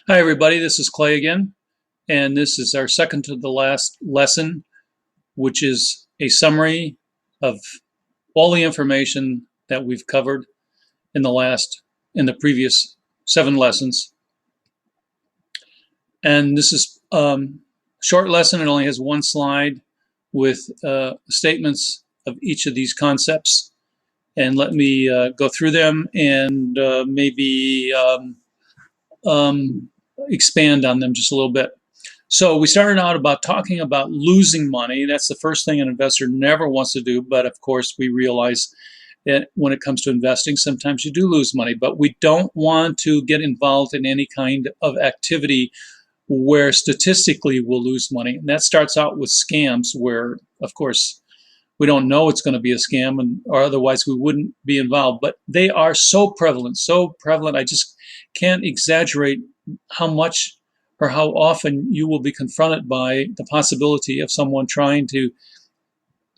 Hi everybody, this is Clay again, and this is our second to the last lesson, which is a summary of all the information that we've covered in the previous 7 lessons. And this is a short lesson. It only has 1 slide with statements of each of these concepts. And let me go through them and maybe expand on them just a little bit. So we started out about talking about losing money. That's the first thing an investor never wants to do. But of course, we realize that when it comes to investing, sometimes you do lose money. But we don't want to get involved in any kind of activity where statistically we'll lose money. And that starts out with scams where, of course, we don't know it's going to be a scam, or otherwise we wouldn't be involved. But they are so prevalent, I just can't exaggerate how much or how often you will be confronted by the possibility of someone trying to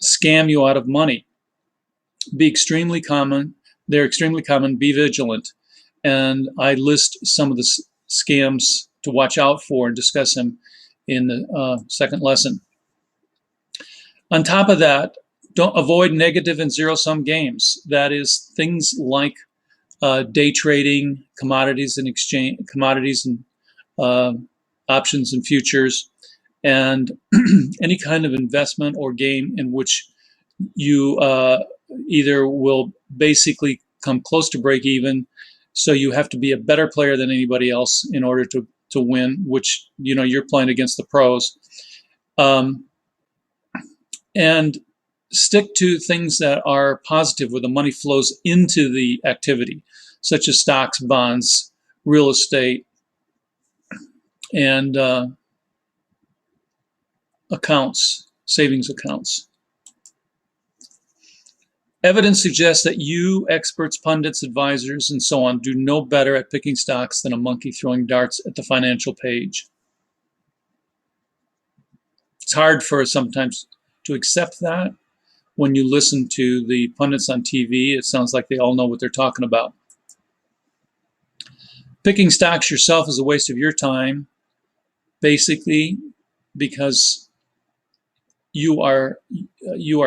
scam you out of money. Be extremely common. They're extremely common. Be vigilant. And I list some of the scams to watch out for and discuss them in the second lesson. On top of that, don't avoid negative and zero-sum games. That is things like day trading, commodities and options and futures, and any kind of investment or game in which you either will basically come close to break even, so you have to be a better player than anybody else in order to win, which you're playing against the pros, and stick to things that are positive where the money flows into the activity, such as stocks, bonds, real estate, and accounts, savings accounts. Evidence suggests that you, experts, pundits, advisors, and so on, do no better at picking stocks than a monkey throwing darts at the financial page. It's hard for us sometimes to accept that. When you listen to the pundits on TV, it sounds like they all know what they're talking about. Picking stocks yourself is a waste of your time, basically, because you are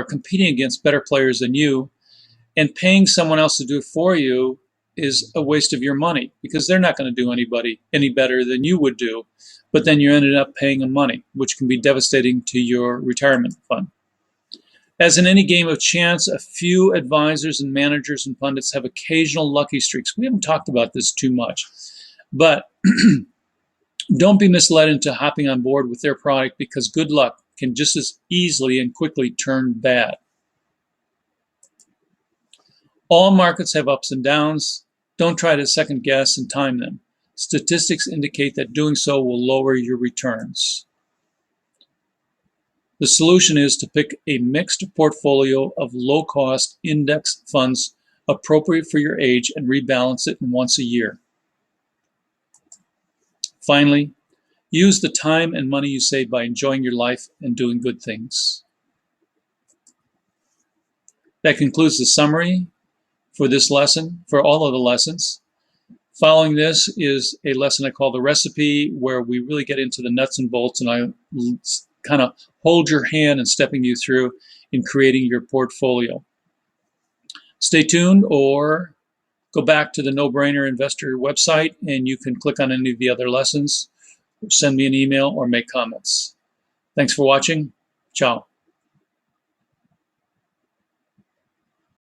competing against better players than you, and paying someone else to do it for you is a waste of your money, because they're not going to do any better than you would do, but then you ended up paying them money, which can be devastating to your retirement fund. As in any game of chance, a few advisors and managers and pundits have occasional lucky streaks. We haven't talked about this too much, but don't be misled into hopping on board with their product, because good luck can just as easily and quickly turn bad. All markets have ups and downs. Don't try to second guess and time them. Statistics indicate that doing so will lower your returns. The solution is to pick a mixed portfolio of low-cost index funds appropriate for your age and rebalance it once a year. Finally, use the time and money you save by enjoying your life and doing good things. That concludes the summary for this lesson, for all of the lessons. Following this is a lesson I call the recipe, where we really get into the nuts and bolts, and I kind of hold your hand and stepping you through in creating your portfolio. Stay tuned, or go back to the No Brainer Investor website and you can click on any of the other lessons, or send me an email or make comments. Thanks for watching. Ciao.